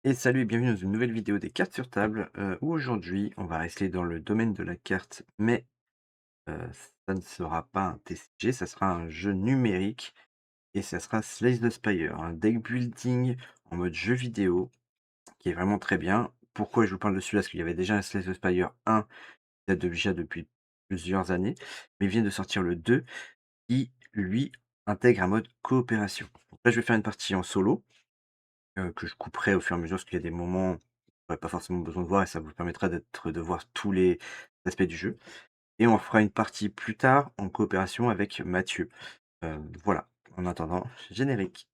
Et salut et bienvenue dans une nouvelle vidéo des cartes sur table, où aujourd'hui on va rester dans le domaine de la carte, mais ça ne sera pas un TCG, ça sera un jeu numérique et ça sera Slay the Spire, un deck building en mode jeu vidéo qui est vraiment très bien. Pourquoi je vous parle de celui-là? Parce qu'il y avait déjà un Slay the Spire 1 qui date déjà depuis plusieurs années, mais il vient de sortir le 2 qui lui intègre un mode coopération. Donc là je vais faire une partie en solo. Que je couperai au fur et à mesure, parce qu'il y a des moments où j'aurais pas forcément besoin de voir et ça vous permettra de voir tous les aspects du jeu et on fera une partie plus tard en coopération avec Mathieu. Voilà, en attendant, générique.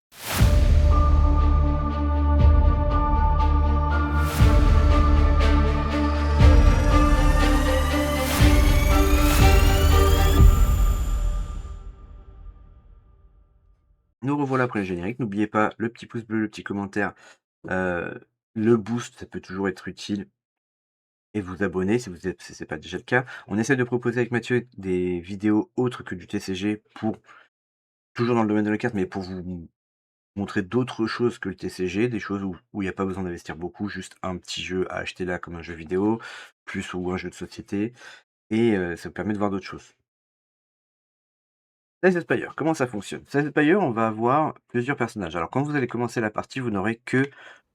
Nous revoilà après le générique. N'oubliez pas le petit pouce bleu, le petit commentaire, heu, le boost, ça peut toujours être utile et vous abonner si c'est pas déjà le cas. On essaie de proposer avec Mathieu des vidéos autres que du TCG pour toujours dans le domaine de la carte, mais pour vous montrer d'autres choses que le TCG, des choses où il y a pas besoin d'investir beaucoup, juste un petit jeu à acheter là comme un jeu vidéo, plus ou un jeu de société et ça vous permet de voir d'autres choses. Slay the Spire, comment ça fonctionne? Slay the Spire, on va avoir plusieurs personnages. Alors quand vous allez commencer la partie, vous n'aurez que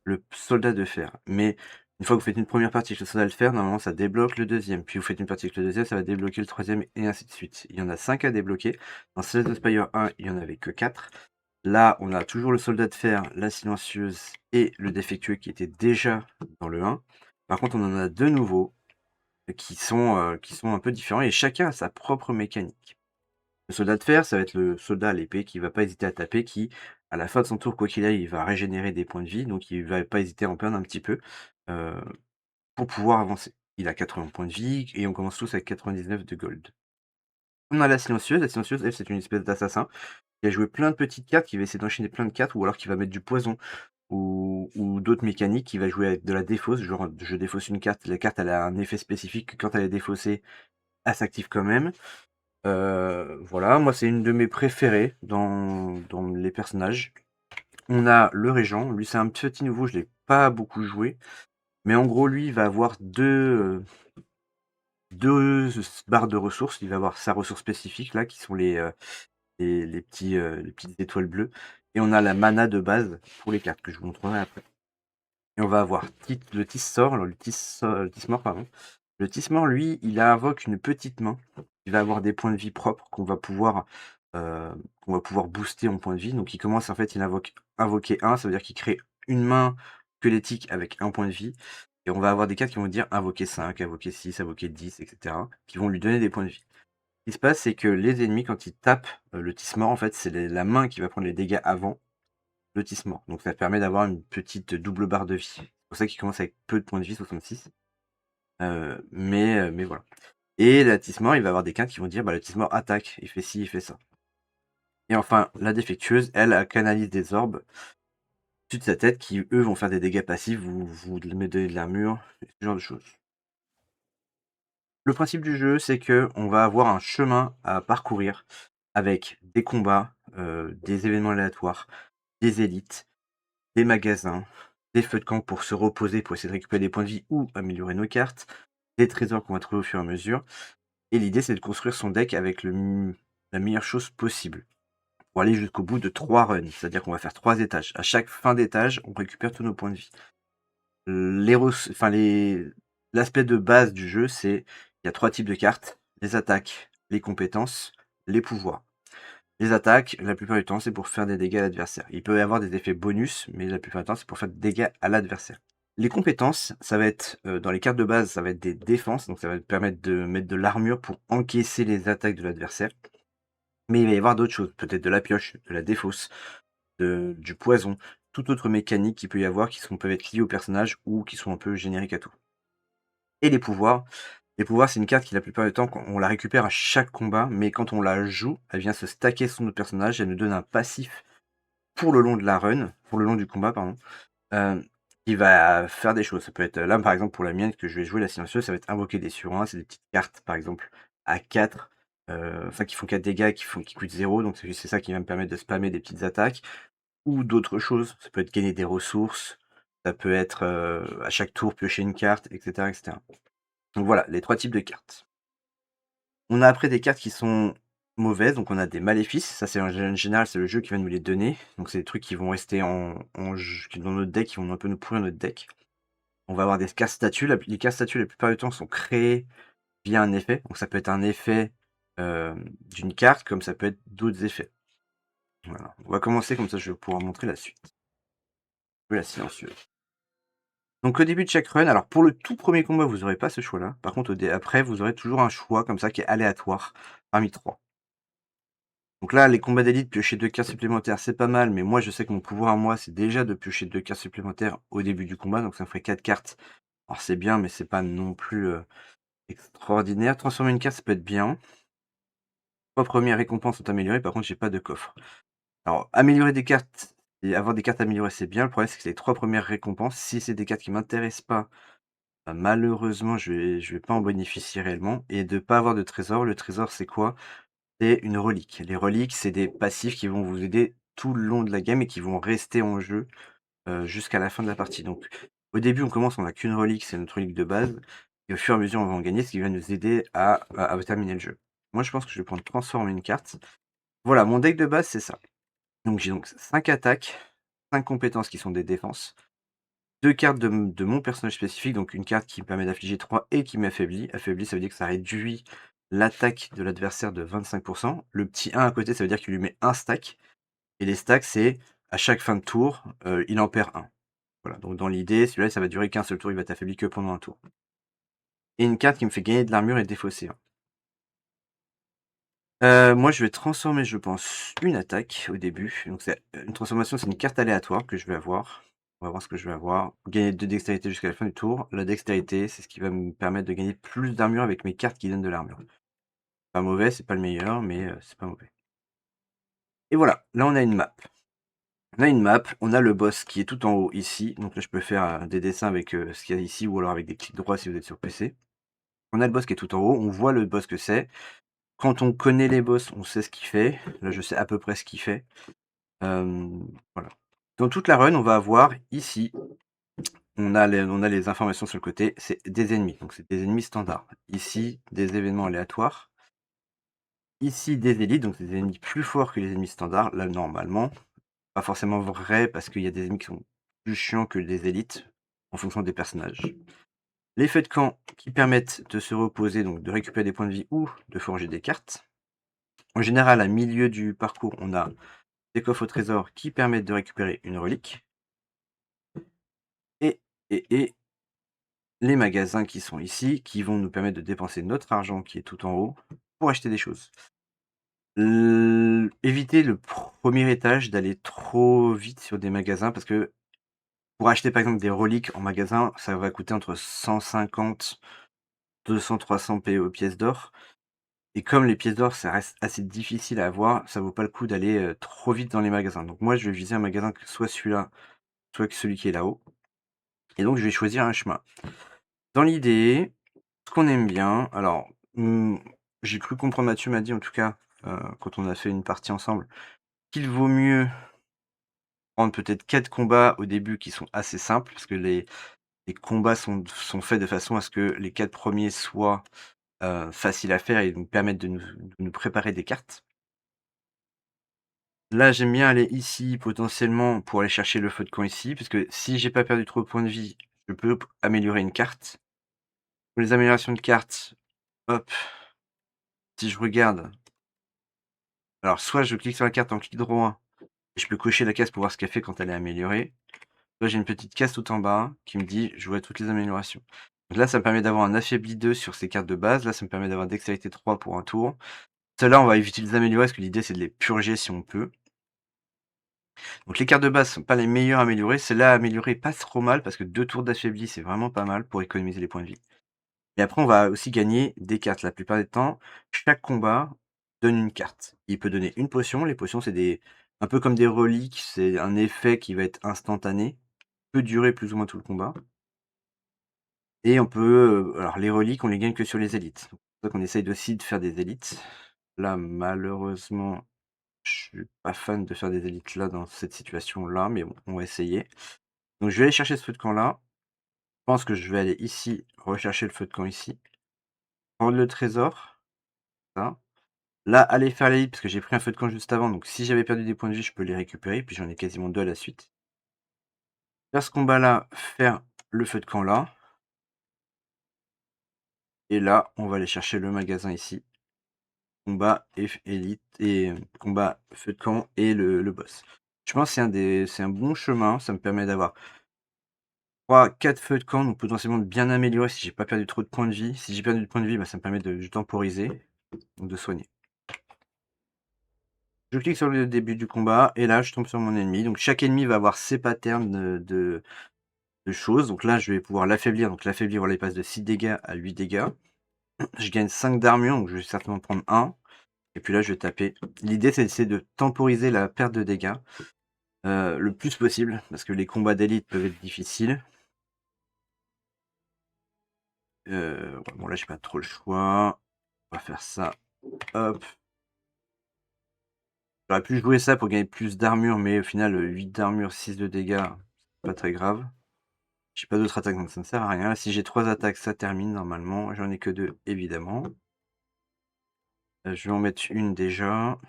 le soldat de fer, mais une fois que vous faites une première partie avec le soldat de fer, normalement ça débloque le deuxième. Puis vous faites une partie avec le deuxième, ça va débloquer le troisième et ainsi de suite. Il y en a 5 à débloquer. Dans Slay the Spire 1, il y en avait que 4. Là, on a toujours le soldat de fer, la silencieuse et le défectueux qui étaient déjà dans le 1. Par contre, on en a 2 nouveaux, qui sont un peu différents et chacun a sa propre mécanique. Le soldat de fer, ça va être le soldat à l'épée qui va pas hésiter à taper, qui, à la fin de son tour, quoi qu'il aille, il va régénérer des points de vie, donc il va pas hésiter à en perdre un petit peu, heu, pour pouvoir avancer. Il a 80 points de vie et on commence tous avec 99 de gold. On a la silencieuse, elle, c'est une espèce d'assassin qui a joué plein de petites cartes, qui va essayer d'enchaîner plein de cartes ou alors qui va mettre du poison ou d'autres mécaniques, qui va jouer avec de la défausse, genre je défausse une carte, la carte elle a un effet spécifique, quand elle est défaussée, elle s'active quand même. Voilà, moi c'est une de mes préférées dans les personnages. On a le régent, lui c'est un petit nouveau, je l'ai pas beaucoup joué, mais en gros lui il va avoir 2 barres de ressources. Il va avoir sa ressource spécifique là qui sont les petites étoiles bleues et on a la mana de base pour les cartes que je vous montrerai après. Et on va avoir le Tissor, alors le Tismor pardon. Le Tismor lui, il invoque une petite main. Il va avoir des points de vie propres qu'on va pouvoir booster en points de vie. Donc il commence en fait, il invoque invoquer 1, ça veut dire qu'il crée une main squelettique avec un point de vie et on va avoir des cartes qui vont dire invoquer 5, invoquer 6, invoquer 10 et cetera, qui vont lui donner des points de vie. Ce qui se passe, c'est que les ennemis quand ils tapent, le Tismor en fait, c'est les la main qui va prendre les dégâts avant lotissement. Donc ça permet d'avoir une petite double barre de vie. C'est pour ça qu'il commence avec peu de points de vie, 66. Mais voilà. Et lotissement, il va avoir des cartes qui vont dire: «Bah, lotissement attaque, il fait ci, il fait ça». Et enfin, la défectueuse, elle canalise des orbes au-dessus de sa tête qui, eux, vont faire des dégâts passifs, vous mettez de l'armure, ce genre de choses. Le principe du jeu, c'est que on va avoir un chemin à parcourir avec des combats, des événements aléatoires, des élites, des magasins, des feux de camp pour se reposer, pour essayer de récupérer des points de vie ou améliorer nos cartes, des trésors qu'on va trouver au fur et à mesure. Et l'idée, c'est de construire son deck avec la meilleure chose possible pour aller jusqu'au bout de 3 runs. C'est-à-dire qu'on va faire 3 étages. À chaque fin d'étage, on récupère tous nos points de vie. Les res enfin les L'aspect de base du jeu, c'est il y a 3 types de cartes: les attaques, les compétences, les pouvoirs. Les attaques, la plupart du temps, c'est pour faire des dégâts à l'adversaire. Il peut y avoir des effets bonus, mais la plupart du temps, c'est pour faire des dégâts à l'adversaire. Les compétences, ça va être, dans les cartes de base, ça va être des défenses, donc ça va te permettre de mettre de l'armure pour encaisser les attaques de l'adversaire. Mais il va y avoir d'autres choses, peut-être de la pioche, de la défausse, du poison, toute autre mécanique qu'il peut y avoir qui peuvent être liées au personnage ou qui sont un peu génériques à tout. Et les pouvoirs, c'est une carte qui la plupart du temps, quand on la récupère à chaque combat, mais quand on la joue, elle vient se stacker sur notre personnage, elle nous donne un passif pour le long de la run, pour le long du combat pardon, heu, qui va faire des choses. Ça peut être, là par exemple pour la mienne que je vais jouer la silencieuse, ça va être invoquer des sur 1, c'est des petites cartes par exemple à 4, enfin qui font 4 dégâts, qui coûtent 0, donc c'est ça qui va me permettre de spammer des petites attaques ou d'autres choses. Ça peut être gagner des ressources, Ça peut être, à chaque tour piocher une carte et cetera et cetera. Donc voilà, les 3 types de cartes. On a après des cartes qui sont mauvaises, donc on a des maléfices, ça c'est en général, c'est le jeu qui va nous les donner. Donc c'est des trucs qui vont rester en jeu qui dans notre deck, qui vont un peu nous pourrir notre deck. On va avoir des cartes statues, les cartes statues la plupart du temps sont créées via un effet. Donc ça peut être un effet, d'une carte, comme ça peut être d'autres effets. Voilà. On va commencer comme ça je vais pouvoir montrer la suite. La silencieuse. Donc au début de chaque run, alors pour le tout premier combat, vous aurez pas ce choix-là. Par contre après, vous aurez toujours un choix comme ça qui est aléatoire parmi 3. Donc là, les combats d'élite, piocher 2 cartes supplémentaires, c'est pas mal, mais moi je sais que mon pouvoir à moi, c'est déjà de piocher 2 cartes supplémentaires au début du combat, donc ça me ferait 4 cartes. Alors c'est bien, mais c'est pas non plus, extraordinaire. Transformer une carte, ça peut être bien. 3 premières récompenses sont améliorées, par contre j'ai pas de coffre. Alors améliorer des cartes et avoir des cartes améliorées, c'est bien. Le problème, c'est que les 3 premières récompenses, si c'est des cartes qui m'intéressent pas, bah, malheureusement, je vais pas en bénéficier réellement et de pas avoir de trésor. Le trésor, c'est quoi? C'est une relique. Les reliques, c'est des passifs qui vont vous aider tout le long de la game et qui vont rester en jeu, jusqu'à la fin de la partie. Donc au début, on commence, on a qu'une relique, c'est notre relique de base et au fur et à mesure, on va en gagner, ce qui va nous aider à terminer le jeu. Moi, je pense que je vais prendre transformer une carte. Voilà, mon deck de base, c'est ça. Donc j'ai donc 5 attaques, 5 compétences qui sont des défenses, 2 cartes de mon personnage spécifique, donc une carte qui me permet d'affliger 3 et qui m'affaiblit. Affaiblit, ça veut dire que ça réduit l'attaque de l'adversaire de 25. Le petit 1 à côté, ça veut dire qu'il lui met un stack et les stacks, c'est à chaque fin de tour, il en perd un. Voilà, donc dans l'idée, celui-là, ça va durer qu'un seul tour, il va t'affaiblir que pendant un tour. Et une carte qui me fait gagner de l'armure et défausser 1. Moi, je vais transformer, je pense, une attaque au début. Donc c'est une transformation, c'est une carte aléatoire que je vais avoir. On va voir ce que je vais avoir. Gagner 2 dextérité jusqu'à la fin du tour. La dextérité, c'est ce qui va me permettre de gagner plus d'armure avec mes cartes qui donnent de l'armure. Pas mauvais, c'est pas le meilleur, mais c'est pas mauvais. Et voilà, là on a une map. On a une map, on a le boss qui est tout en haut ici. Donc là, je peux faire, des dessins avec, ce qu'il y a ici ou alors avec des clics droits si vous êtes sur PC. On a le boss qui est tout en haut, on voit le boss que c'est. Quand on connaît les boss, on sait ce qu'il fait. Là, je sais à peu près ce qu'il fait. Voilà. Dans toute la run, on va avoir ici, on a les informations sur le côté, c'est des ennemis, donc c'est des ennemis standards. Ici, des événements aléatoires. Ici, des élites, donc c'est des ennemis plus forts que les ennemis standards. Là, normalement, pas forcément vrai parce qu'il y a des ennemis qui sont plus chiants que les élites en fonction des personnages. Les feux de camp qui permettent de se reposer, donc de récupérer des points de vie ou de forger des cartes. En général, à milieu du parcours, on a des coffres au trésor qui permettent de récupérer une relique. Et, et les magasins qui sont ici, qui vont nous permettre de dépenser notre argent qui est tout en haut pour acheter des choses. Éviter le premier étage, d'aller trop vite sur des magasins parce que pour acheter par exemple des reliques en magasin, ça va coûter entre 150, 200, 300 pièces d'or. Et comme les pièces d'or, ça reste assez difficile à avoir, ça vaut pas le coup d'aller trop vite dans les magasins. Donc moi, je vais viser un magasin que soit celui-là, soit que celui qui est là-haut. Et donc, je vais choisir un chemin. Dans l'idée, ce qu'on aime bien, alors, j'ai cru comprendre, Mathieu m'a dit en tout cas, quand on a fait une partie ensemble, qu'il vaut mieux prendre peut-être 4 combats au début qui sont assez simples, parce que les combats sont faits de façon à ce que les 4 premiers soient, faciles à faire et nous permettent de nous préparer des cartes. Là, j'aime bien aller ici, potentiellement, pour aller chercher le feu de camp ici, parce que si j'ai pas perdu trop de points de vie, je peux améliorer une carte. Pour les améliorations de cartes, hop, si je regarde, alors soit je clique sur la carte en clic droit et je peux cocher la case pour voir ce qu'elle fait quand elle est améliorée. Soit j'ai une petite case tout en bas qui me dit: «Je vois toutes les améliorations». Donc là, ça me permet d'avoir un affaibli 2 sur ces cartes de base. Là, ça me permet d'avoir dextérité 3 pour un tour. Celles-là, on va éviter de les améliorer parce que l'idée, c'est de les purger si on peut. Donc les cartes de base sont pas les meilleures à améliorer. Celles-là à améliorer pas trop mal parce que 2 tours d'affaibli, c'est vraiment pas mal pour économiser les points de vie. Et après, on va aussi gagner des cartes. La plupart des temps, chaque combat donne une carte. Il peut donner une potion. Les potions, c'est un peu comme des reliques, c'est un effet qui va être instantané, peut durer plus ou moins tout le combat. Et on peut, alors les reliques, on les gagne que sur les élites. C'est pour ça qu'on essaye aussi de faire des élites. Là, malheureusement, je suis pas fan de faire des élites là, dans cette situation-là, mais bon, on va essayer. Donc je vais aller chercher ce feu de camp-là. Je pense que je vais aller ici, rechercher le feu de camp ici, prendre le trésor, ça. Là, aller faire les hits parce que j'ai pris un feu de camp juste avant, donc si j'avais perdu des points de vie, je peux les récupérer, puis j'en ai quasiment 2 à la suite. Faire ce combat-là, faire le feu de camp là et là, on va aller chercher le magasin ici. Combat élite et combat feu de camp et le boss. Je pense que c'est un bon chemin, ça me permet d'avoir 3-4 feux de camp, donc potentiellement de bien améliorer si j'ai pas perdu trop de points de vie. Si j'ai perdu de points de vie, bah, ça me permet de temporiser, donc de soigner. Je clique sur le début du combat et là, je tombe sur mon ennemi. Donc chaque ennemi va avoir ses patterns de choses. Donc là, je vais pouvoir l'affaiblir. Donc l'affaiblir, voilà, il passe de 6 dégâts à 8 dégâts. Je gagne 5 d'armure, donc je vais certainement prendre 1. Et puis là, je vais taper. L'idée, c'est d'essayer de temporiser la perte de dégâts le plus possible, parce que les combats d'élite peuvent être difficiles. Ouais, bon, là, j'ai pas trop le choix. On va faire ça. Hop. J'aurais pu jouer ça pour gagner plus d'armure, mais au final, 8 d'armure, 6 de dégâts, c'est pas très grave. J'ai pas d'autres attaques, donc ça ne sert à rien. Là, si j'ai 3 attaques, ça termine normalement. J'en ai que 2, évidemment. Je vais en mettre une déjà.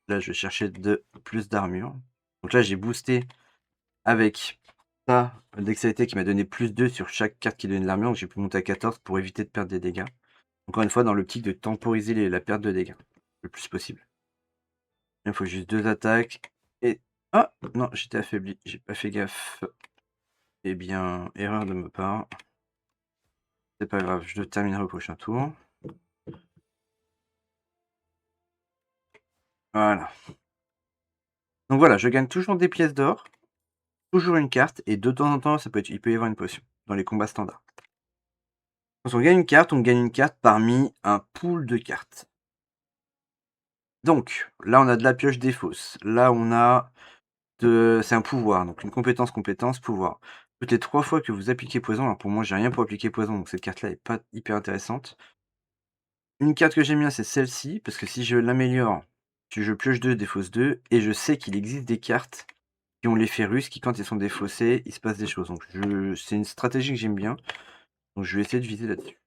Là, je vais chercher plus d'armure. Donc là, j'ai boosté avec ça, dextérité qui m'a donné +2 sur chaque carte qui donne de l'armure. Donc j'ai pu monter à 14 pour éviter de perdre des dégâts. Encore une fois, dans l'optique de temporiser la perte de dégâts le plus possible. Il me faut juste 2 attaques. Et ah non, j'étais affaibli, j'ai pas fait gaffe. Eh bien, erreur de ma part. C'est pas grave, je le terminerai au prochain tour. Voilà. Donc voilà, je gagne toujours des pièces d'or, toujours une carte, et de temps en temps, il peut y avoir une potion dans les combats standards. Quand on gagne une carte parmi un pool de cartes. Donc, là, on a de la pioche des fosses. Là, on a c'est un pouvoir, donc une compétence, pouvoir. Toutes les 3 fois que vous appliquez poison, alors pour moi, j'ai rien pour appliquer poison, donc cette carte-là est pas hyper intéressante. Une carte que j'aime bien, c'est celle-ci, parce que si je l'améliore, je pioche 2, défausse 2, et je sais qu'il existe des cartes qui ont l'effet russe, qui quand ils sont défaussés, il se passe des choses. Donc c'est une stratégie que j'aime bien, donc je vais essayer de viser là-dessus.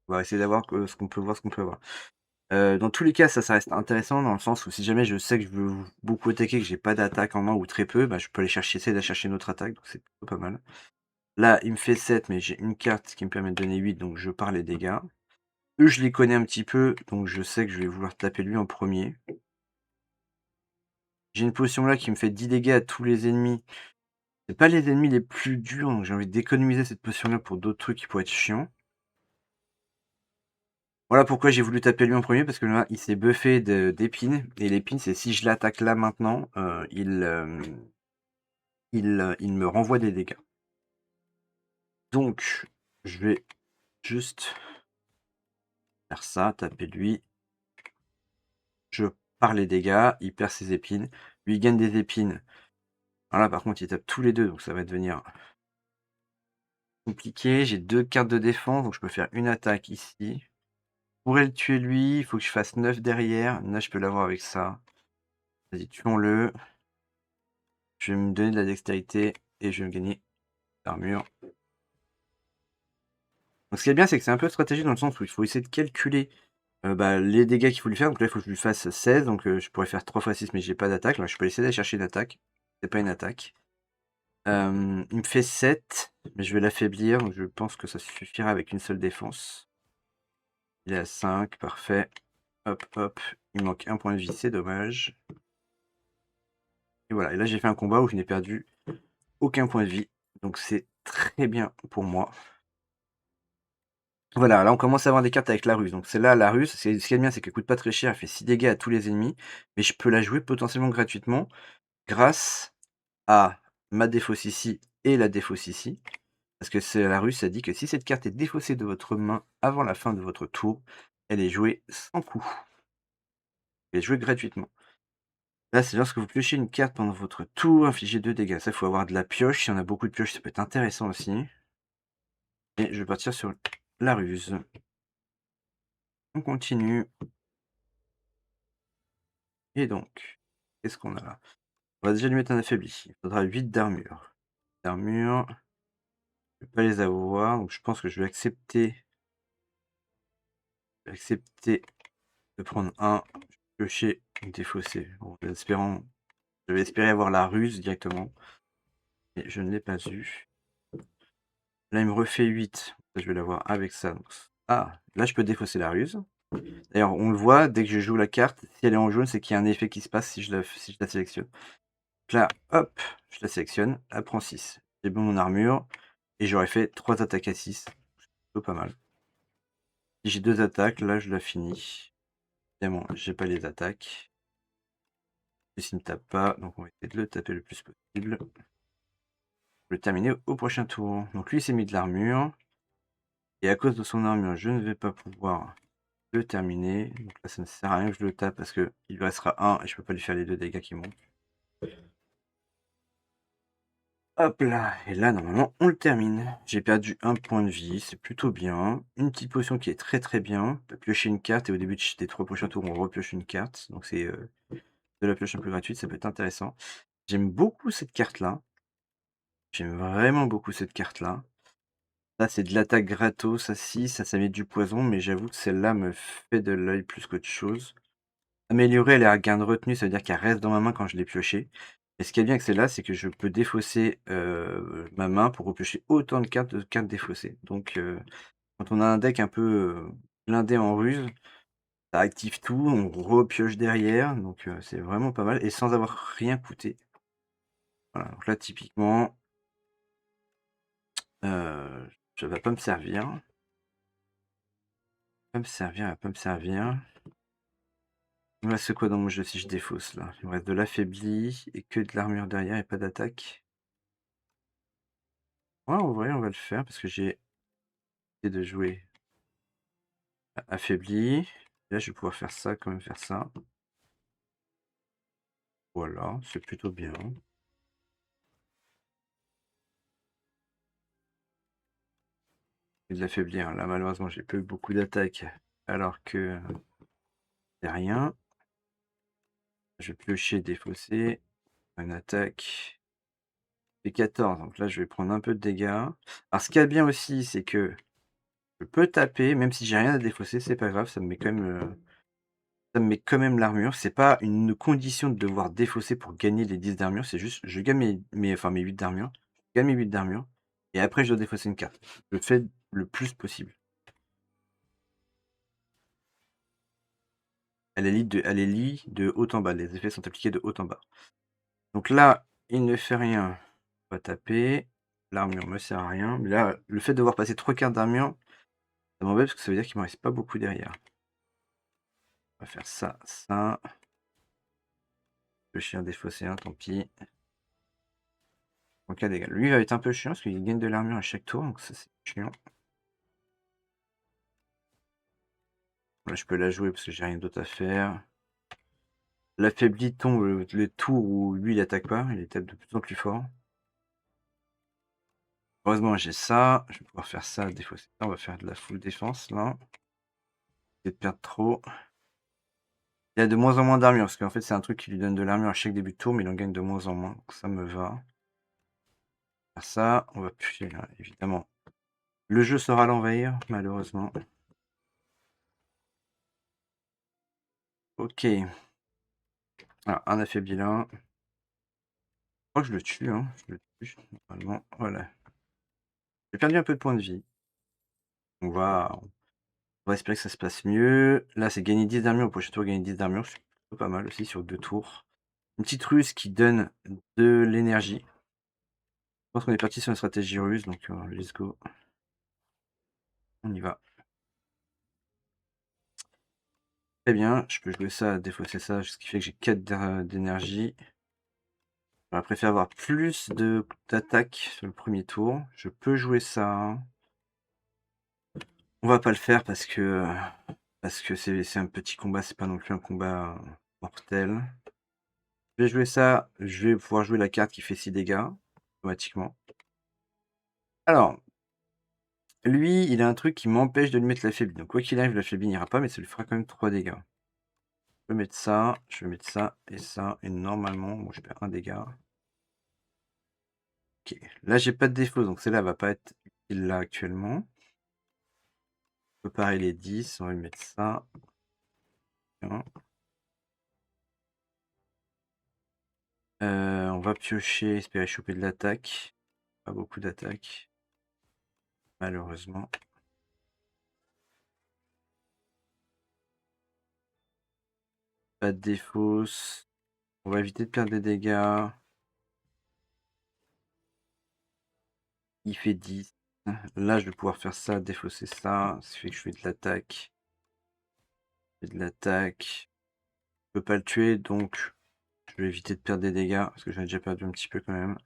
On va essayer d'avoir ce qu'on peut voir, ce qu'on peut avoir. Dans tous les cas, ça reste intéressant dans le sens où si jamais je sais que je veux beaucoup attaquer, que j'ai pas d'attaque en main ou très peu, bah, je peux aller chercher essayer d'aller chercher une autre attaque, donc c'est plutôt pas mal. Là, il me fait 7, mais j'ai une carte qui me permet de donner 8, donc je pars les dégâts. Eux, je les connais un petit peu, donc je sais que je vais vouloir taper lui en premier. J'ai une potion là qui me fait 10 dégâts à tous les ennemis. C'est pas les ennemis les plus durs, donc j'ai envie d'économiser cette potion là pour d'autres trucs qui pourraient être chiants. Voilà pourquoi j'ai voulu taper lui en premier, parce que là, il s'est buffé d'épines, et l'épine, c'est si je l'attaque là maintenant, il me renvoie des dégâts. Donc, je vais juste faire ça, taper lui. Je pars les dégâts, il perd ses épines. Lui, il gagne des épines. Alors là, par contre, il tape tous les deux, donc ça va devenir compliqué. J'ai 2 cartes de défense, donc je peux faire une attaque ici. Je pourrais le tuer lui, il faut que je fasse 9 derrière. Là, je peux l'avoir avec ça. Vas-y, tuons-le. Je vais me donner de la dextérité et je vais me gagner l'armure. Donc ce qui est bien, c'est que c'est un peu de stratégie dans le sens où il faut essayer de calculer les dégâts qu'il faut lui faire. Donc là, il faut que je lui fasse 16. Donc je pourrais faire 3 fois 6, mais j'ai pas d'attaque. Là, je peux essayer d'aller chercher une attaque. C'est pas une attaque. Il me fait 7, mais je vais l'affaiblir. Donc je pense que ça suffira avec une seule défense. Il est à 5, parfait. Hop, hop. Il manque un point de vie, c'est dommage. Et voilà. Et là, j'ai fait un combat où je n'ai perdu aucun point de vie. Donc c'est très bien pour moi. Voilà, là on commence à avoir des cartes avec la ruse. Donc celle-là, la ruse, ce qui est bien, c'est qu'elle coûte pas très cher, elle fait 6 dégâts à tous les ennemis, mais je peux la jouer potentiellement gratuitement grâce à ma défausse ici et la défausse ici. Parce que c'est la ruse, ça dit que si cette carte est défaussée de votre main avant la fin de votre tour, elle est jouée sans coût. Elle est jouée gratuitement. Là, c'est lorsque vous piochez une carte pendant votre tour, infligez 2 dégâts. Ça, il faut avoir de la pioche. Si on a beaucoup de pioches, ça peut être intéressant aussi. Et je vais partir sur la ruse. On continue. Et donc, qu'est-ce qu'on a là? On va déjà lui mettre un affaibli. Il faudra 8 d'armure. D'armure, je vais pas les avoir, donc je pense que je vais accepter de prendre un piocher, défausser. Bon, je vais espérer avoir la ruse directement, mais je ne l'ai pas eu. Là, il me refait 8. Je vais l'avoir avec ça. Ah, là, je peux défausser la ruse. D'ailleurs, on le voit, dès que je joue la carte, si elle est en jaune, c'est qu'il y a un effet qui se passe si je la sélectionne. Donc là, hop, je la sélectionne, elle prend 6. J'ai bon mon armure, et j'aurais fait 3 attaques à 6. Plutôt pas mal. Si j'ai 2 attaques, là, je la finis. Évidemment, j'ai pas les attaques. Et s'il me tape pas, donc on va essayer de le taper le plus possible. Pour le terminer au prochain tour. Donc lui, il s'est mis de l'armure. Et à cause de son armure, je ne vais pas pouvoir le terminer. Donc là, ça ne sert à rien que je le tape parce qu'il lui restera 1 et je peux pas lui faire les 2 dégâts qui montent. Hop là, et là, normalement, on le termine. J'ai perdu 1 point de vie, c'est plutôt bien. Une petite potion qui est très très bien. On peut piocher une carte et au début des 3 prochains tours, on repioche une carte. Donc c'est de la pioche un peu gratuite, ça peut être intéressant. J'aime beaucoup cette carte-là. J'aime vraiment beaucoup cette carte-là. Là, c'est de l'attaque gratos, ça si, ça met du poison, mais j'avoue que celle-là me fait de l'œil plus qu'autre chose. Améliorer, elle est à gain de retenue, ça veut dire qu'elle reste dans ma main quand je l'ai piochée. Et ce qui est bien avec celle-là, c'est que je peux défausser, ma main pour repiocher autant de cartes défaussées. Donc quand on a un deck un peu, blindé en ruse, ça active tout, on repioche derrière, donc c'est vraiment pas mal et sans avoir rien coûté. Voilà, donc là typiquement, ça va pas me servir. Pas me servir, elle va pas me servir. Il me reste quoi dans mon jeu si je défausse là? Il me reste de l'affaibli et que de l'armure derrière et pas d'attaque. Ouais, en vrai, on va le faire parce que j'ai essayé de jouer affaibli. Là, je vais pouvoir faire ça, quand même faire ça. Voilà, c'est plutôt bien. Et de l'affaiblir. Là, malheureusement, j'ai pas eu beaucoup d'attaques alors que c'est rien. Je vais piocher, défausser. Une attaque. C'est 14, donc là, je vais prendre un peu de dégâts. Alors, ce qu'il y a de bien aussi, c'est que je peux taper, même si j'ai rien à défausser, c'est pas grave, ça me met quand même l'armure. C'est pas une condition de devoir défausser pour gagner les 10 d'armure, c'est juste je gagne mes 8 d'armure. Je gagne mes 8 d'armure et après je dois défausser une carte. Je le fais le plus possible. Elle est lie de haut en bas. Les effets sont appliqués de haut en bas. Donc là, il ne fait rien. On va taper. L'armure me sert à rien. Mais là, le fait de devoir passer 3 cartes d'armure, ça m'embête parce que ça veut dire qu'il me reste pas beaucoup derrière. On va faire ça, ça. Le chien défaussé un, tant pis. Aucun dégâts. Lui va être un peu chiant parce qu'il gagne de l'armure à chaque tour, donc ça c'est chiant. Là je peux la jouer parce que j'ai rien d'autre à faire. L'affaibli tombe le tour où lui il attaque pas, il tape de plus en plus fort. Heureusement j'ai ça, je vais pouvoir faire ça, défausser ça, on va faire de la full défense là. Et de perdre trop. Il a de moins en moins d'armure, parce qu'en fait c'est un truc qui lui donne de l'armure à chaque début de tour, mais il en gagne de moins en moins, donc ça me va. Faire ça, on va plus là, évidemment. Le jeu saura l'envahir, malheureusement. Ok. Alors, un affaibli là. Je crois que je le tue, hein. Je le tue, normalement. Voilà. J'ai perdu un peu de points de vie. On va espérer que ça se passe mieux. Là, c'est gagner 10 d'armure. Au prochain tour, gagner 10 d'armure. C'est plutôt pas mal aussi sur 2 tours. Une petite ruse qui donne de l'énergie. Je pense qu'on est parti sur une stratégie ruse, donc let's go. On y va. Très bien, je peux jouer ça, défausser ça, ce qui fait que j'ai 4 d'énergie. J'aurais préféré avoir plus d'attaque sur le premier tour. Je peux jouer ça. On va pas le faire parce que c'est un petit combat, c'est pas non plus un combat mortel. Je vais jouer ça, je vais pouvoir jouer la carte qui fait 6 dégâts automatiquement. Alors, lui, il a un truc qui m'empêche de lui mettre l'affaibli. Donc quoi qu'il arrive, l'affaibli n'ira pas, mais ça lui fera quand même 3 dégâts. Je vais mettre ça, je vais mettre ça et normalement, bon, je perds un dégât. OK. Là, j'ai pas de défaut, donc celle-là va pas être utile là actuellement. On peut parer les 10, on va lui mettre ça. Tiens. On va piocher, espérer choper de l'attaque. Pas beaucoup d'attaque, malheureusement. Pas de défausse. On va éviter de perdre des dégâts. Il fait 10. Là, je vais pouvoir faire ça, défausser ça. Ça fait que je fais de l'attaque. Je fais de l'attaque. Je peux pas le tuer, donc je vais éviter de perdre des dégâts, parce que j'en ai déjà perdu un petit peu quand même.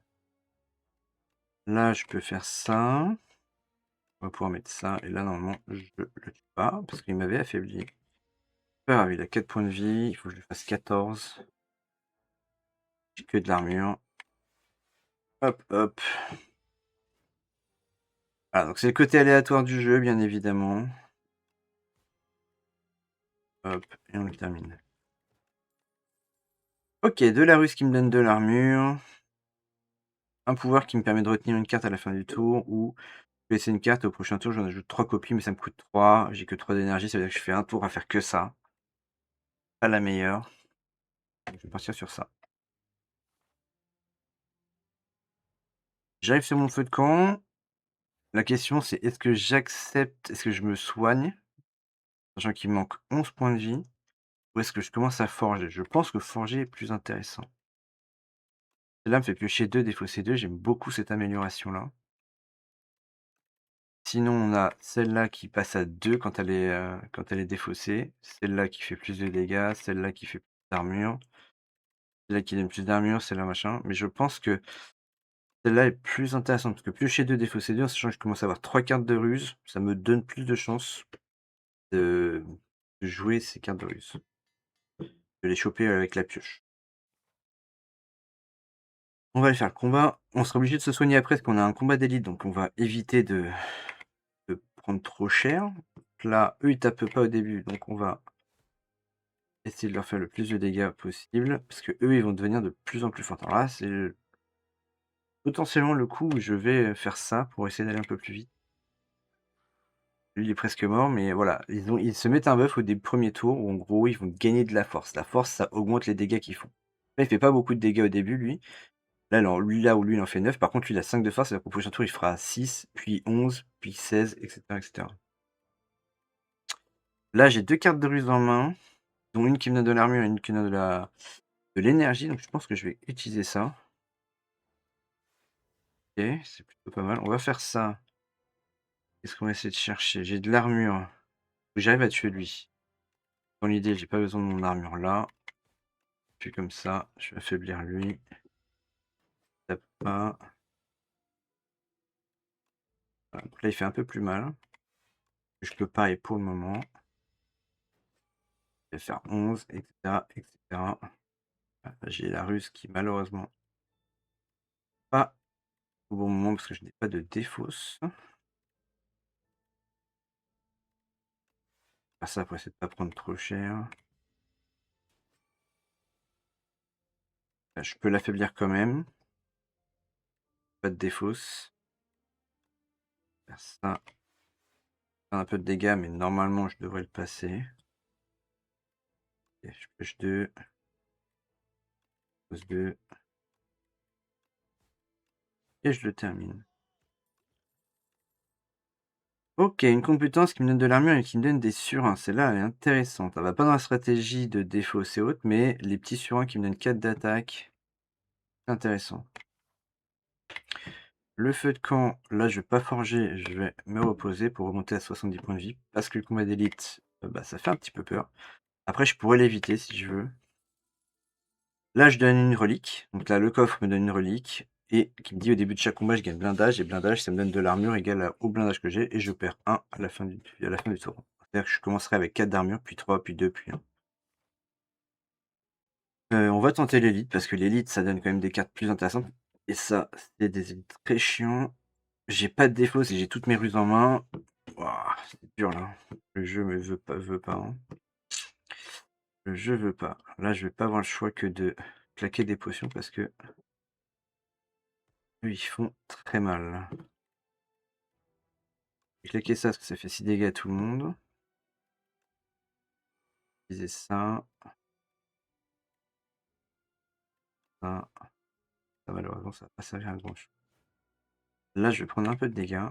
Là, je peux faire ça. On va pouvoir mettre ça. Et là, normalement, je le tue pas, parce qu'il m'avait affaibli. Pas grave, il a 4 points de vie. Il faut que je lui fasse 14. J'ai que de l'armure. Hop, hop. Voilà, donc c'est le côté aléatoire du jeu, bien évidemment. Hop, et on le termine. Ok, de la ruse qui me donne de l'armure. Un pouvoir qui me permet de retenir une carte à la fin du tour, ou laisser une carte au prochain tour, j'en ajoute 3 copies, mais ça me coûte 3. J'ai que 3 d'énergie, ça veut dire que je fais un tour à faire que ça. Pas la meilleure. Je vais partir sur ça. J'arrive sur mon feu de camp. La question c'est est-ce que j'accepte, est-ce que je me soigne, sachant qu'il me manque 11 points de vie, ou est-ce que je commence à forger? Je pense que forger est plus intéressant. Celle-là me fait piocher 2, défausser 2, j'aime beaucoup cette amélioration-là. Sinon, on a celle-là qui passe à 2 quand elle est défaussée, celle-là qui fait plus de dégâts, celle-là qui fait plus d'armure, celle-là qui donne plus d'armure, celle-là machin. Mais je pense que celle-là est plus intéressante parce que piocher 2, défausser 2, en sachant que je commence à avoir 3 cartes de ruse, ça me donne plus de chances de jouer ces cartes de ruse, de les choper avec la pioche. On va aller faire le combat. On sera obligé de se soigner après parce qu'on a un combat d'élite, donc on va éviter de prendre trop cher. Là, eux, ils tapent pas au début, donc on va essayer de leur faire le plus de dégâts possible, parce que eux, ils vont devenir de plus en plus forts. Alors là, c'est potentiellement le coup où je vais faire ça pour essayer d'aller un peu plus vite. Lui, il est presque mort, mais voilà, ils se mettent un buff au début premier tour où en gros, ils vont gagner de la force. La force, ça augmente les dégâts qu'ils font. Là, il fait pas beaucoup de dégâts au début, lui. Là, là où lui, il en fait 9. Par contre, lui, il a 5 de force, c'est-à-dire qu'au prochain tour, il fera 6, puis 11, puis 16, etc., etc. Là, j'ai 2 cartes de ruse en main, dont une qui me donne de l'armure et une qui me donne de l'énergie, donc je pense que je vais utiliser ça. OK, c'est plutôt pas mal. On va faire ça. Qu'est-ce qu'on va essayer de chercher? J'ai de l'armure. Faut que j'arrive à tuer lui. Dans l'idée, j'ai pas besoin de mon armure là. Puis comme ça, je vais affaiblir lui. Tape pas. Voilà, donc là, il fait un peu plus mal. Je peux parer pour le moment. Je vais faire 11, etc., etc. Voilà, j'ai la ruse qui malheureusement pas au bon moment parce que je n'ai pas de défausse. Faire ça pour essayer de pas prendre trop cher. Là, je peux l'affaiblir quand même. Pas de défausse. Faire ça. Faire un peu de dégâts, mais normalement, je devrais le passer. Ok, je pêche 2. Pose 2. Et je le termine. Ok, une compétence qui me donne de l'armure et qui me donne des surins. Celle-là, elle est intéressante. Elle va pas dans la stratégie de défausse et autres, mais les petits surins qui me donnent 4 d'attaque, c'est intéressant. Le feu de camp, là, je vais pas forger, je vais me reposer pour remonter à 70 points de vie, parce que le combat d'élite, bah, ça fait un petit peu peur. Après, je pourrais l'éviter si je veux. Là, je donne une relique. Donc là, le coffre me donne une relique et qui me dit au début de chaque combat, je gagne blindage. Et blindage, ça me donne de l'armure égale au blindage que j'ai et je perds 1 à la fin du tour. C'est-à-dire que je commencerai avec 4 d'armure, puis 3, puis 2, puis 1. On va tenter l'élite parce que l'élite, ça donne quand même des cartes plus intéressantes. Et ça, c'est des élites très chiants. J'ai pas de défaut si j'ai toutes mes ruses en main. Ouah, c'est dur là. Le jeu me veut pas, hein. Je veux pas. Là, je vais pas avoir le choix que de claquer des potions parce que eux, ils font très mal. Je vais claquer ça parce que ça fait 6 dégâts à tout le monde. Utiliser ça, ça, ça malheureusement ça va pas servir à grand chose. Là, je vais prendre un peu de dégâts.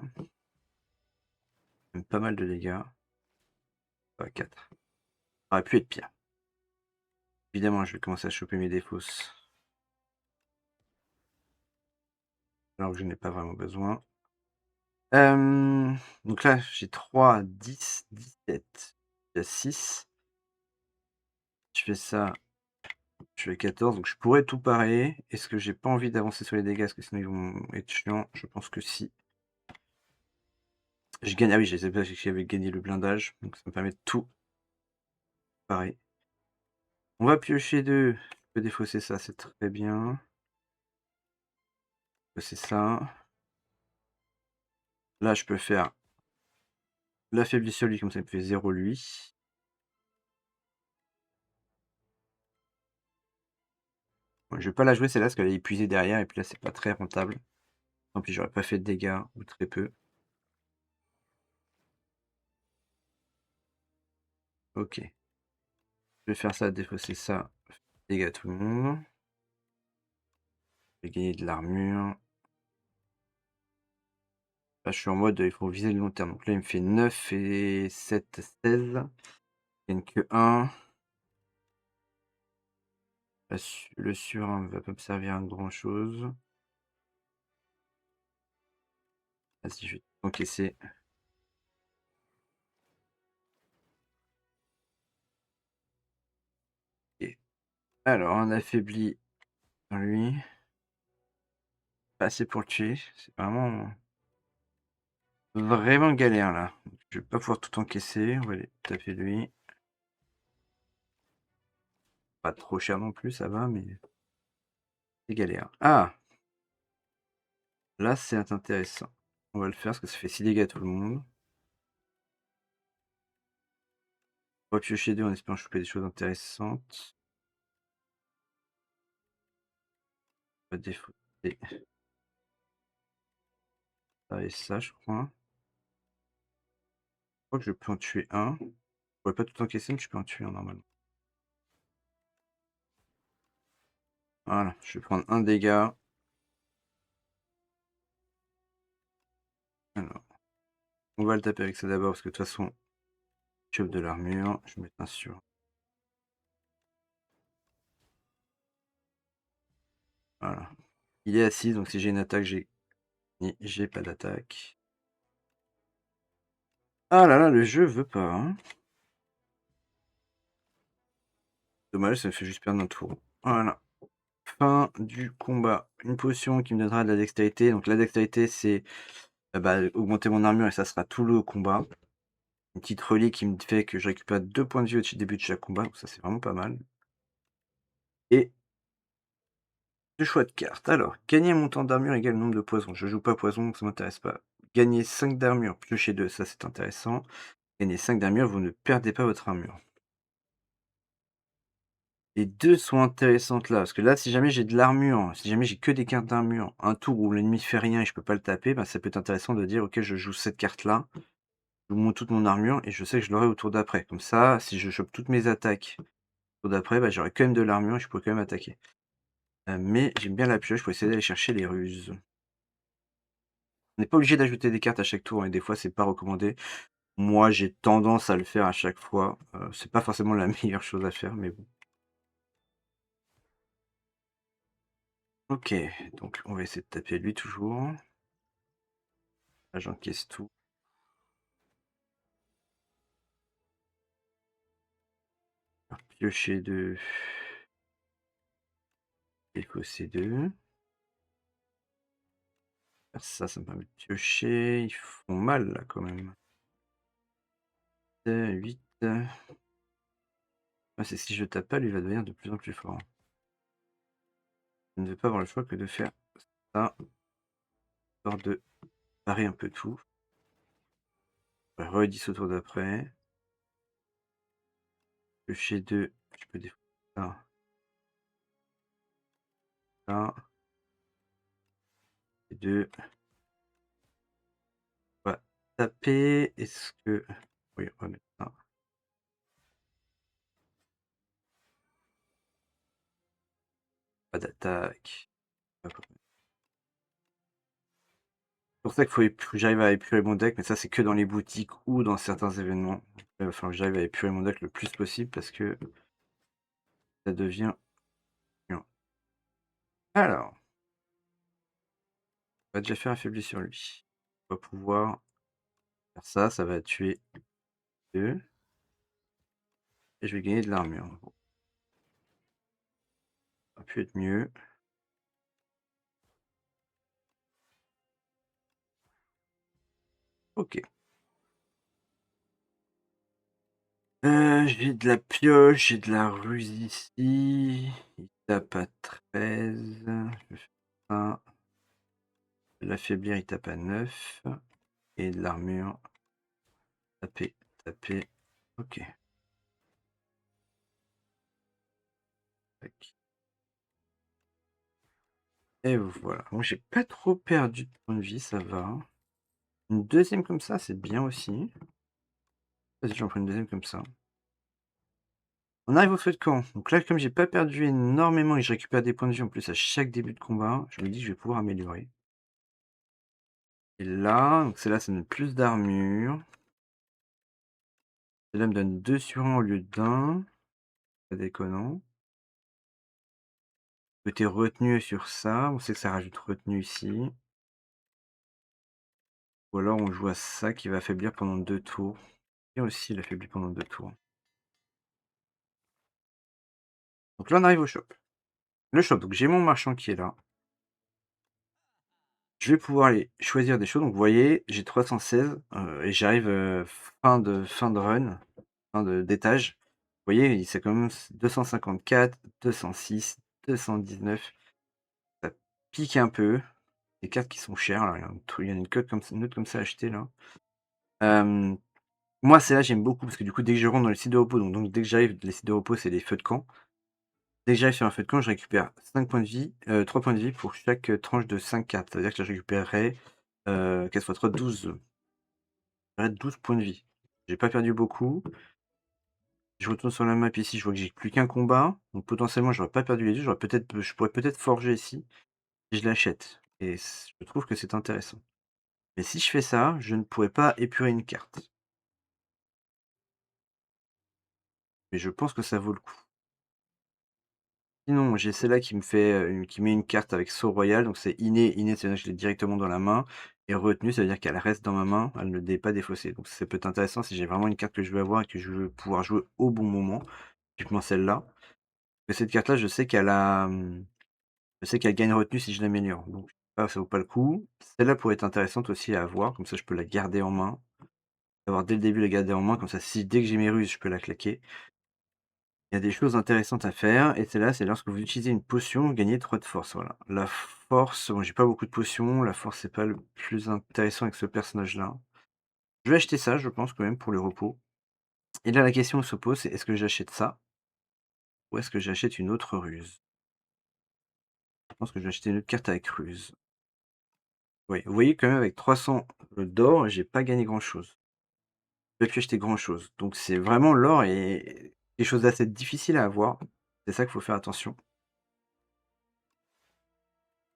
Même pas mal de dégâts. 4. Ça aurait pu être pire. Évidemment, je vais commencer à choper mes défausses. Alors que je n'ai pas vraiment besoin. Donc là, j'ai 3, 10, 17. Il y a 6. Je fais ça, je fais 14. Donc je pourrais tout parer. Est-ce que j'ai pas envie d'avancer sur les dégâts parce que sinon ils vont être chiants? Je pense que si. Je gagne. Ah oui, je sais pas, j'avais gagné le blindage. Donc ça me permet de tout parer. On va piocher 2. Je peux défausser ça, c'est très bien. C'est ça. Là, je peux faire l'affaibli sur lui, comme ça il me fait 0 lui. Ouais, je vais pas la jouer celle-là parce qu'elle est épuisée derrière et puis là c'est pas très rentable. Tant pis, j'aurais pas fait de dégâts ou très peu. Ok. Je vais faire ça, défausser ça, dégâts à tout le monde. Je vais gagner de l'armure. Là je suis en mode il faut viser le long terme. Donc là il me fait 9 et 7, 16. Je gagne que 1. Le surin ne va pas me servir à grand chose. Vas-y, je vais encaisser. Et alors, on affaiblit lui. Pas assez pour le tuer. C'est vraiment galère là. Je vais pas pouvoir tout encaisser. On va aller taper lui. Pas trop cher non plus, ça va, mais c'est galère. Ah! Là, c'est intéressant. On va le faire parce que ça fait 6 dégâts à tout le monde. On va piocher 2 en espérant choper des choses intéressantes. On va défausser ça et ça, je crois. Je crois que je peux en tuer un. Je pourrais pas tout encaisser, mais je peux en tuer un normalement. Voilà, je vais prendre un dégât. Alors, on va le taper avec ça d'abord parce que de toute façon, je chope de l'armure. Je vais mettre un sur. Voilà. Il est assis, donc si j'ai une attaque, j'ai pas d'attaque. Ah là là, le jeu veut pas, hein. Dommage, ça me fait juste perdre un tour. Voilà. Fin du combat. Une potion qui me donnera de la dextérité. Donc la dextérité, c'est augmenter mon armure et ça sera tout le combat. Une petite relique qui me fait que je récupère 2 points de vie au début de chaque combat. Donc ça, c'est vraiment pas mal. Et 2 choix de cartes. Alors, gagner un montant d'armure égale le nombre de poisons. Je joue pas poison, donc ça m'intéresse pas. Gagner 5 d'armure, piocher 2, ça c'est intéressant. Gagner 5 d'armure, vous ne perdez pas votre armure. Les 2 sont intéressantes là, parce que là, si jamais j'ai de l'armure, si jamais j'ai que des cartes d'armure, un tour où l'ennemi fait rien et je peux pas le taper, bah, ça peut être intéressant de dire: «OK, je joue cette carte-là, je monte toute mon armure et je sais que je l'aurai au tour d'après». Comme ça, si je chope toutes mes attaques au tour d'après, bah, j'aurai quand même de l'armure et je pourrais quand même attaquer. Mais j'aime bien la pioche pour essayer d'aller chercher les ruses. On n'est pas obligé d'ajouter des cartes à chaque tour et des fois c'est pas recommandé. Moi, j'ai tendance à le faire à chaque fois, c'est pas forcément la meilleure chose à faire, mais bon. OK, donc on va essayer de taper lui toujours. Là, j'encaisse tout. Piocher 2, défausser 2. Faire ça, ça me permet de piocher. Ils font mal là quand même. 8. Ah, c'est si je tape pas, lui va devenir de plus en plus fort. Je ne vais pas avoir le choix que de faire ça, histoire de parer un peu tout. Re-10 au tour d'après. Piocher 2, je peux défausser ça, ça et 2. On va taper. Est-ce que oui, on va mettre ça. Pas d'attaque. C'est pour ça qu'il faut que j'arrive à épurer mon deck, mais ça, c'est que dans les boutiques ou dans certains événements. Il va falloir que j'arrive à épurer mon deck le plus possible parce que ça devient chiant. Alors, on va déjà faire affaibli sur lui. On va pouvoir faire ça, ça va tuer 2 et je vais gagner de l'armure. Bon, ça aurait pu être mieux. OK. J'ai de la pioche, j'ai de la ruse ici. Il tape à 13. Je vais faire ça. L'affaiblir, il tape à 9. Et de l'armure. Taper, taper. OK. Tac. Et voilà. Bon, j'ai pas trop perdu de points de vie, ça va. Une deuxième comme ça, c'est bien aussi. Vas-y, j'en prends une deuxième comme ça. On arrive au feu de camp. Donc là, comme j'ai pas perdu énormément et je récupère des points de vie en plus à chaque début de combat, je me dis que je vais pouvoir améliorer. Et là, donc celle-là, ça donne plus d'armure. Celle-là me donne 2 sur 1 au lieu d'1. Pas déconnant. Côté retenue sur ça, on sait que ça rajoute retenue ici. Ou alors on joue à ça qui va affaiblir pendant 2 tours. Et aussi il affaiblit pendant 2 tours. Donc là on arrive au shop. Le shop, donc j'ai mon marchand qui est là. Je vais pouvoir aller choisir des choses. Donc vous voyez, j'ai 316 et j'arrive, fin de run, fin d'étage. Vous voyez, c'est quand même 254, 206, 219. Ça pique un peu. Des cartes qui sont chères. Alors il y a une cote comme ça, une autre comme ça à acheter là. Moi celle-là j'aime beaucoup parce que du coup dès que je rentre dans les sites de repos, donc dès que j'arrive, les sites de repos c'est les feux de camp. Dès que j'arrive sur un feu de camp, je récupère 5 points de vie, 3 points de vie pour chaque, tranche de 5 cartes. C'est-à-dire que je récupérerai, 4 fois 3, 12. J'aurai 12 points de vie. J'ai pas perdu beaucoup. Je retourne sur la map ici, je vois que j'ai plus qu'un combat, donc potentiellement j'aurais pas perdu les 2, je pourrais peut-être forger ici et je l'achète et je trouve que c'est intéressant. Mais si je fais ça, je ne pourrais pas épurer une carte. Mais je pense que ça vaut le coup. Sinon, j'ai celle-là qui me fait, qui met une carte avec sceau royal, donc c'est inné. Inné, c'est-à-dire que je l'ai directement dans la main et retenu, ça veut dire qu'elle reste dans ma main, elle ne l'est pas défaussée. Donc ça peut être intéressant si j'ai vraiment une carte que je veux avoir et que je veux pouvoir jouer au bon moment. Typiquement celle-là. Mais cette carte-là, je sais qu'elle gagne retenue si je l'améliore. Donc ça vaut pas le coup. Celle-là pourrait être intéressante aussi à avoir, comme ça je peux la garder en main. Avoir dès le début la garder en main, comme ça si dès que j'ai mes ruses, je peux la claquer. Il y a des choses intéressantes à faire et celle-là, c'est lorsque vous utilisez une potion, vous gagnez 3 de force, voilà. La force, bon j'ai pas beaucoup de potions, la force c'est pas le plus intéressant avec ce personnage-là. Je vais acheter ça, je pense quand même pour le repos. Et là la question se pose, c'est est-ce que j'achète ça? Ou est-ce que j'achète une autre ruse? Je pense que je vais acheter une autre carte avec ruse. Oui, vous voyez quand même avec 300 d'or, j'ai pas gagné grand-chose. J'ai pas pu acheter grand-chose. Donc c'est vraiment l'or est quelque chose d'assez difficile à avoir. C'est ça qu'il faut faire attention.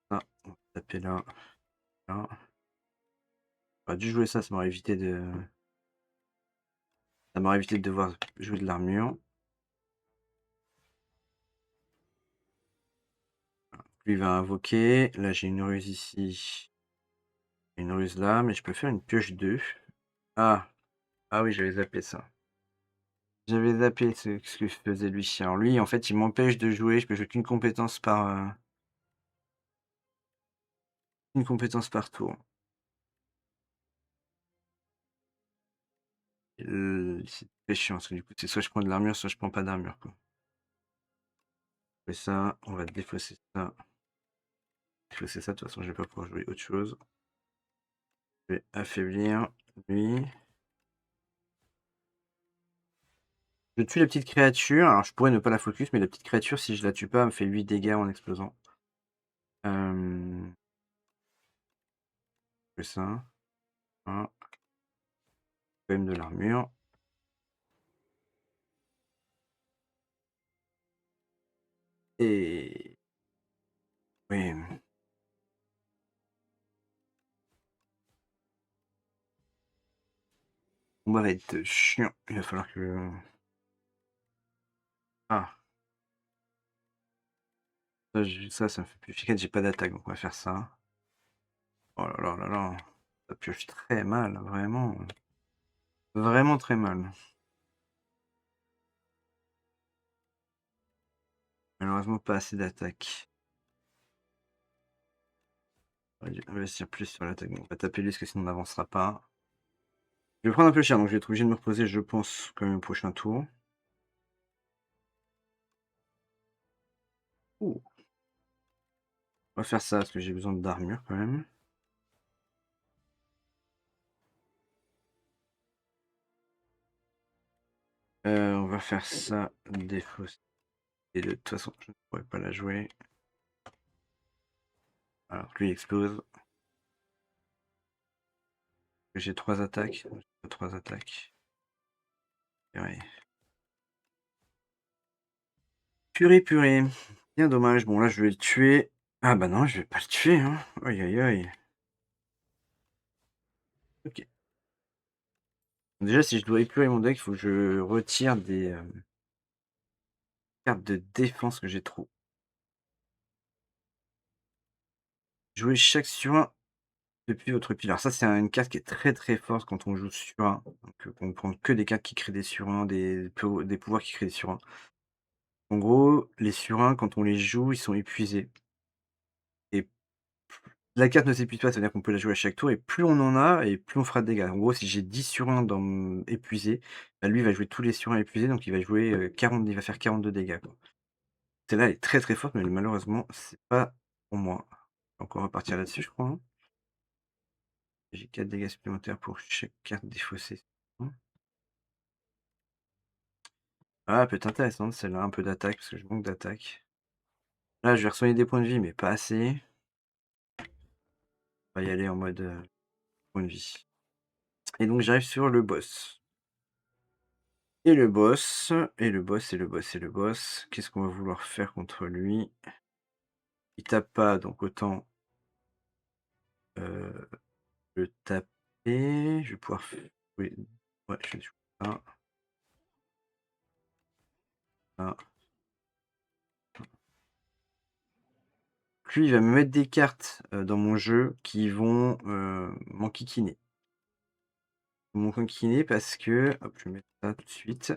Ça, on va taper là, là. J'aurais dû jouer ça, ça m'aurait évité de devoir jouer de l'armure. Lui va invoquer. Là, j'ai une ruse ici. Une ruse là, mais je peux faire une pioche 2. Ah, ah oui, j'avais zappé ça. J'avais zappé ce que faisait lui. Alors lui, en fait, il m'empêche de jouer. Je peux jouer une compétence par tour. C'est très chiant parce que du coup, c'est soit je prends de l'armure, soit je prends pas d'armure, quoi. On fait ça, on va défausser ça. Défausser ça, de toute façon, je vais pas pouvoir jouer autre chose. Je vais affaiblir lui. Je tue la petite créature, alors je pourrais ne pas la focus, mais la petite créature, si je la tue pas, elle me fait 8 dégâts en explosant. Je fais ça. Voilà, quand même de l'armure. Et oui, on va être chiant. Il va falloir que ah, ça me fait plus efficace, j'ai pas d'attaque, donc on va faire ça. Oh là là là là, ça pioche très mal, vraiment, vraiment très mal. Malheureusement pas assez d'attaque. J'aurais dû investir plus sur l'attaque. Bon, on va taper lui parce que sinon on n'avancera pas. Je vais prendre un peu cher, donc je vais être obligé de me reposer, je pense, quand même au prochain tour. Ouh! On va faire ça parce que j'ai besoin d'armure quand même. On va faire ça, défausser. Et de toute façon, je ne pourrais pas la jouer. Alors lui il explose. J'ai 3 attaques. J'ai 3 attaques. Purée. Purée, purée. Bien dommage. Bon là je vais le tuer. Ah bah non, je vais pas le tuer, hein. Aïe aïe aïe. Ok. Déjà si je dois épurer mon deck, il faut que je retire des cartes de défense que j'ai trop. Jouer chaque surin depuis votre pile. Alors ça c'est une carte qui est très très forte quand on joue surin. Donc on prend que des cartes qui créent des surins, des pouvoirs qui créent des surins. En gros, les surins quand on les joue, ils sont épuisés. Et la carte ne s'épuise pas, c'est-à-dire qu'on peut la jouer à chaque tour et plus on en a et plus on fera de dégâts. En gros, si j'ai 10 sur 1 dans épuisés, bah, lui il va jouer tous les sur 1 épuisés, donc il va jouer, 40 il va faire 42 dégâts, quoi. Celle-là est très, très forte, mais malheureusement, c'est pas pour moi. Donc on va repartir là-dessus, je crois, hein. J'ai 4 dégâts supplémentaires pour chaque carte défaussée. Ah, elle peut être intéressante celle-là, un peu d'attaque, parce que je manque d'attaque. Là, je vais re-soigner des points de vie, mais pas assez. On va y aller en mode, points de vie. Et donc j'arrive sur le boss. Et le boss, et le boss, et le boss, et le boss. Qu'est-ce qu'on va vouloir faire contre lui? Il tape pas, donc autant, heu, le taper. Je vais pouvoir f oui, ouais, je vais jouer ça, ça. Lui, il va me mettre des cartes, dans mon jeu qui vont, m'enquiquiner. M'enquiquiner parce que hop, je vais mettre ça tout de suite.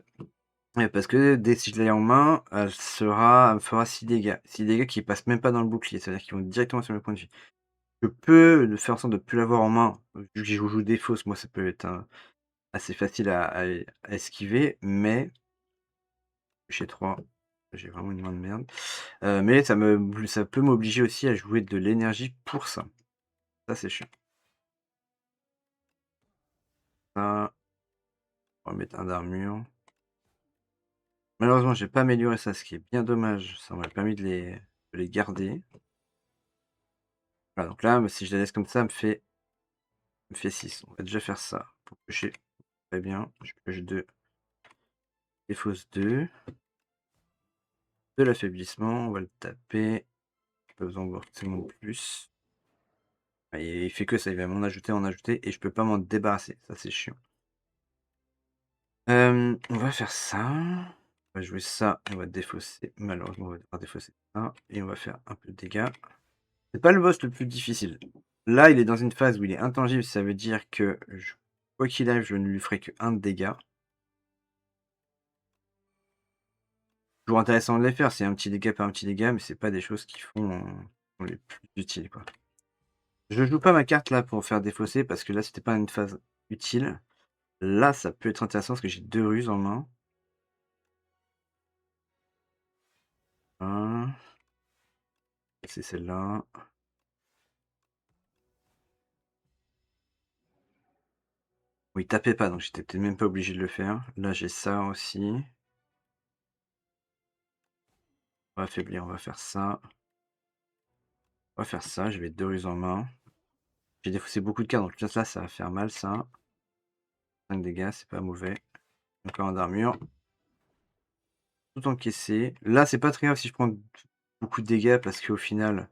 Parce que dès si je l'ai en main, elle me fera 6 dégâts. 6 dégâts qui passent même pas dans le bouclier, c'est-à-dire qu'ils vont directement sur le point de vie. Je peux le faire en sorte de plus l'avoir en main, vu que je joue des fausses, moi ça peut être assez facile à esquiver, mais j'ai 3, j'ai vraiment une main de merde. Mais ça peut m'obliger aussi à jouer de l'énergie pour ça. Ça c'est chiant. Ça, on va mettre un d'armure. Malheureusement, j'ai pas amélioré ça, ce qui est bien dommage. Ça m'a permis de les garder. Voilà, donc là, si je la laisse comme ça, elle me fait 6. On va déjà faire ça pour piocher. Très bien. Je pioche 2, défausse 2. De l'affaiblissement, on va le taper. Pas besoin de voir forcément plus. Et il fait que ça, il va m'en ajouter et je peux pas m'en débarrasser. Ça, c'est chiant. On va faire ça. On va jouer ça et on va défausser. Malheureusement, on va devoir défausser ça. Et on va faire un peu de dégâts. C'est pas le boss le plus difficile. Là, il est dans une phase où il est intangible, ça veut dire que quoi qu'il arrive, je ne lui ferai que 1 de dégâts. Toujours intéressant de les faire, c'est un petit dégât par un petit dégât, mais c'est pas des choses qui sont les plus utiles, quoi. Je joue pas ma carte là pour faire défausser parce que là, c'était pas une phase utile. Là, ça peut être intéressant parce que j'ai 2 ruses en main. Hein, c'est celle-là. Oui, tapez pas, donc j'étais peut-être même pas obligé de le faire. Là, j'ai ça aussi. On va affaiblir, on va faire ça. On va faire ça, je vais 2 ruses en main. J'ai défaussé beaucoup de cartes, donc là, ça va faire mal ça. 5 dégâts, c'est pas mauvais. Encore un d'armure. Tout encaissé. Là, c'est pas très grave si je prends beaucoup de dégâts parce qu'au final,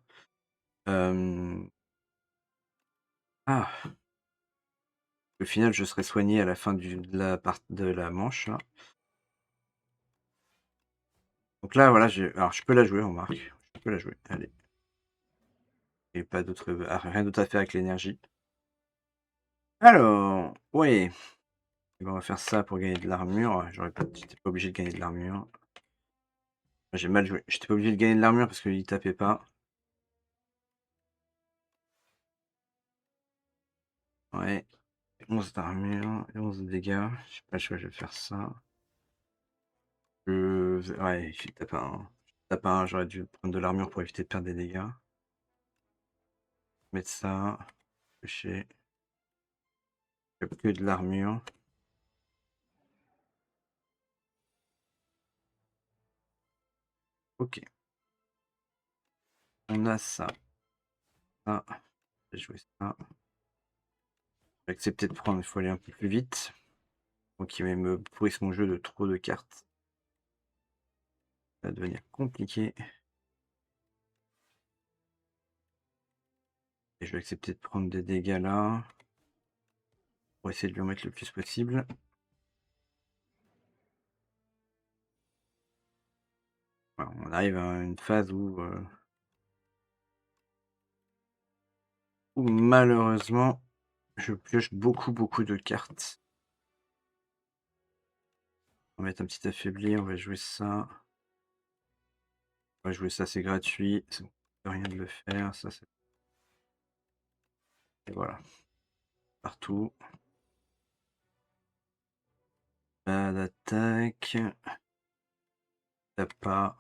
hem ah! Au final, je serai soigné à la fin de la manche là. Donc là, voilà, alors je peux la jouer, remarque. Je peux la jouer, allez. Et pas d'autre rien d'autre à faire avec l'énergie. Alors, ouais, et ben, on va faire ça pour gagner de l'armure. J'étais pas obligé de gagner de l'armure. J'ai mal joué. J'étais pas obligé de gagner de l'armure parce qu'il tapait pas. Ouais, 11 d'armure et 11 de dégâts. J'ai pas le choix, je vais faire ça. Ouais, il tape un. Tape un, j'aurais dû prendre de l'armure pour éviter de perdre des dégâts. Mettre ça, pêcher. Que de l'armure. Ok. On a ça. Ça. Je vais jouer ça. Je vais accepter de prendre, il faut aller un peu plus vite. Donc il me pourrisse mon jeu de trop de cartes. Ça va devenir compliqué. Et je vais accepter de prendre des dégâts là. Pour essayer de lui en mettre le plus possible. Voilà, on arrive à une phase où malheureusement je pioche beaucoup de cartes. On va mettre un petit affaibli, on va jouer ça. On va jouer ça, c'est gratuit. Ça ne coûte rien de le faire. Ça, et voilà. Partout. Pas d'attaque. T'as pas.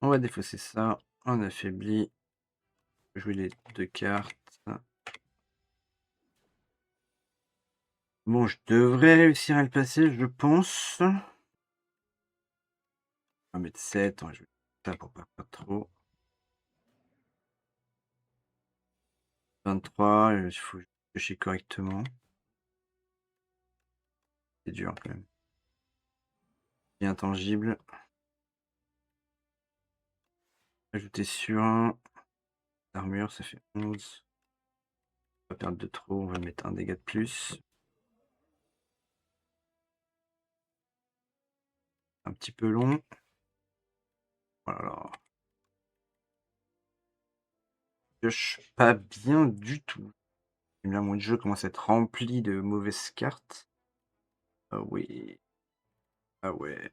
On va défausser ça. On affaiblit. Jouer les 2 cartes. Bon, je devrais réussir à le passer, je pense. On va mettre 7. On va jouer ça pour pas perdre trop. 23. Il faut piocher correctement. C'est dur quand même. Bien tangible. Ajouter sur 1. Armure, ça fait 11. On va perdre de trop. On va mettre un dégât de plus. Un petit peu long. Voilà. Pioche pas bien du tout. Là, mon jeu commence à être rempli de mauvaises cartes. Ah oui. Ah ouais.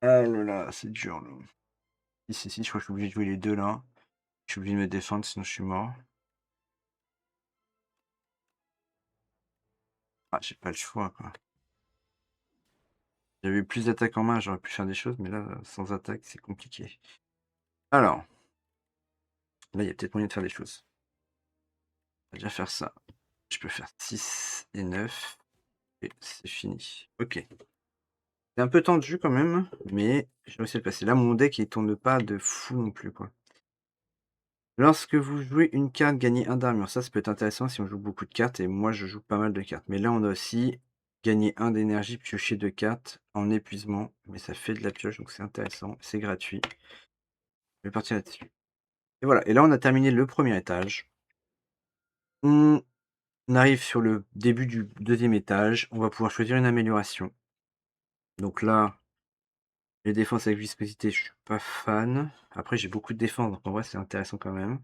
Ah là là, c'est dur là. Si, je crois que je suis obligé de jouer les deux là. Je suis obligé de me défendre, sinon je suis mort. Ah, j'ai pas le choix quoi. J'avais eu plus d'attaques en main, j'aurais pu faire des choses, mais là, sans attaque, c'est compliqué. Alors, là, il y a peut-être moyen de faire des choses. On va déjà faire ça. Je peux faire 6 et 9. Et c'est fini. Ok. C'est un peu tendu quand même, mais j'ai réussi à le passer. Là, mon deck, il tourne pas de fou non plus, quoi. Lorsque vous jouez une carte, gagnez 1 d'armure. Ça peut être intéressant si on joue beaucoup de cartes, et moi, je joue pas mal de cartes. Mais là, on a aussi gagné 1 d'énergie, piocher 2 cartes en épuisement. Mais ça fait de la pioche, donc c'est intéressant. C'est gratuit. Je vais partir là-dessus. Et voilà. Et là, on a terminé le premier étage. On arrive sur le début du deuxième étage. On va pouvoir choisir une amélioration. Donc là, les défenses avec viscosité, je suis pas fan. Après, j'ai beaucoup de défense, donc en vrai, c'est intéressant quand même.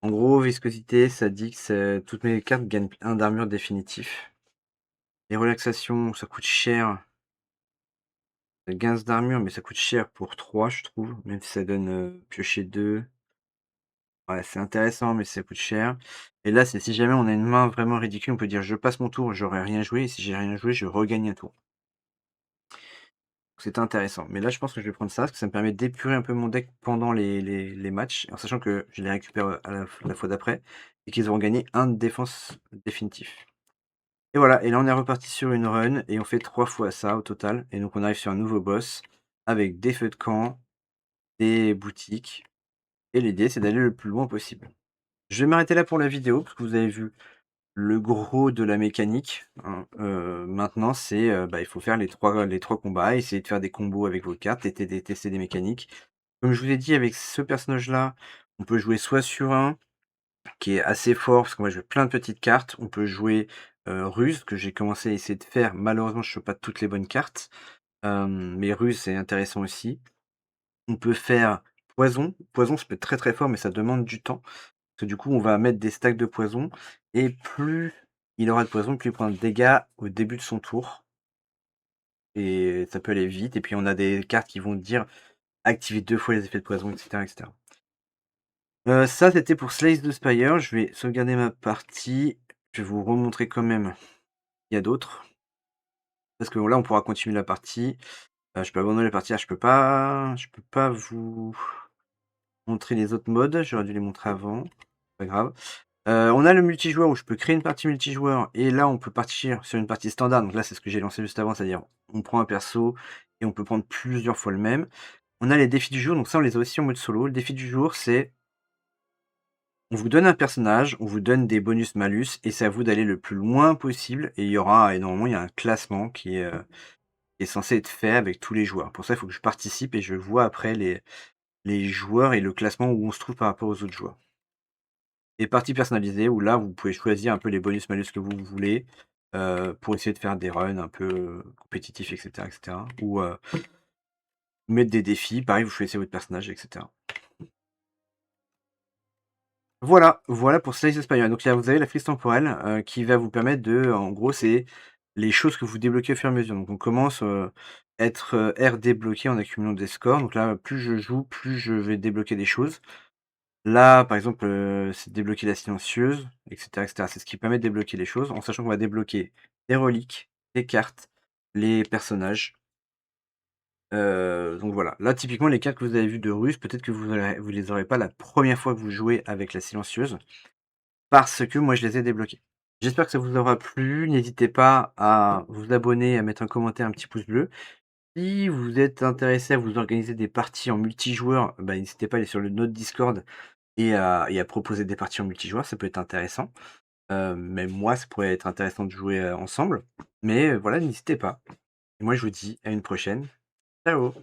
En gros, viscosité, ça dit que toutes mes cartes gagnent 1 d'armure définitif. Les relaxations, ça coûte cher. 15 d'armure, mais ça coûte cher pour 3, je trouve. Même si ça donne piocher 2. Ouais, c'est intéressant, mais ça coûte cher. Et là, c'est si jamais on a une main vraiment ridicule, on peut dire je passe mon tour, j'aurais rien joué. Et si j'ai rien joué, je regagne un tour. C'était intéressant. Mais là, je pense que je vais prendre ça, parce que ça me permet d'épurer un peu mon deck pendant les matchs, en sachant que je les récupère, à la fois d'après et qu'ils auront gagné un de défense définitif. Et voilà, et là, on est reparti sur une run et on fait 3 fois ça au total et donc on arrive sur un nouveau boss avec des feux de camp, des boutiques et l'idée, c'est d'aller le plus loin possible. Je vais m'arrêter là pour la vidéo parce que vous avez vu le gros de la mécanique, hein. Maintenant c'est, bah, il faut faire les trois combats, essayer de faire des combos avec vos cartes, tester des mécaniques. Comme je vous ai dit, avec ce personnage-là, on peut jouer soit sur un qui est assez fort, parce que moi je joue plein de petites cartes. On peut jouer, Ruse, que j'ai commencé à essayer de faire. Malheureusement, je ne fais pas toutes les bonnes cartes, mais Ruse, c'est intéressant aussi. On peut faire Poison. Poison, ça peut être très, très fort, mais ça demande du temps. Parce que du coup, on va mettre des stacks de poison et plus il aura de poison, plus il prend de dégâts au début de son tour et ça peut aller vite et puis on a des cartes qui vont dire: «Activez 2 fois les effets de poison» et cetera et cetera. Ça, c'était pour Slay the Spire. Je vais sauvegarder ma partie. Je vais vous remontrer quand même il y a d'autres. Parce que là, on pourra continuer la partie. Je peux abandonner la partie. Ah, je peux pas vous montrer les autres modes. J'aurais dû les montrer avant. Pas grave. On a le multijoueur où je peux créer une partie multijoueur et là, on peut partir sur une partie standard. Donc là, c'est ce que j'ai lancé juste avant, c'est-à-dire on prend un perso et on peut prendre plusieurs fois le même. On a les défis du jour, donc ça, on les a aussi en mode solo. Le défi du jour, c'est on vous donne un personnage, on vous donne des bonus-malus et c'est à vous d'aller le plus loin possible et il y aura et normalement, il y a un classement qui est censé être fait avec tous les joueurs. Pour ça, il faut que je participe et je vois après les joueurs et le classement où on se trouve par rapport aux autres joueurs. Et partie personnalisée où là, vous pouvez choisir un peu les bonus-malus que vous voulez, pour essayer de faire des runs un peu, compétitifs et cetera ou, mettre des défis. Pareil, vous choisissez votre personnage et cetera. Voilà, voilà pour Slay the Spire. Donc là, vous avez la frise temporelle, qui va vous permettre de en gros, c'est les choses que vous débloquez au fur et à mesure. Donc on commence, être, R débloqué en accumulant des scores. Donc là, plus je joue, plus je vais débloquer des choses. Là, par exemple, c'est débloquer la silencieuse et cetera. C'est ce qui permet de débloquer les choses, en sachant qu'on va débloquer des reliques, des cartes, les personnages. Donc voilà. Là, typiquement, les cartes que vous avez vues de Russe, peut-être que vous les aurez pas la première fois que vous jouez avec la silencieuse, parce que moi, je les ai débloquées. J'espère que ça vous aura plu. N'hésitez pas à vous abonner, à mettre un commentaire, un petit pouce bleu. Si vous êtes intéressé à vous organiser des parties en multijoueur, bah, n'hésitez pas à aller sur le notre Discord et à proposer des parties en multijoueur, ça peut être intéressant. Même moi, ça pourrait être intéressant de jouer, ensemble. Mais, voilà, n'hésitez pas. Et moi, je vous dis à une prochaine. Ciao.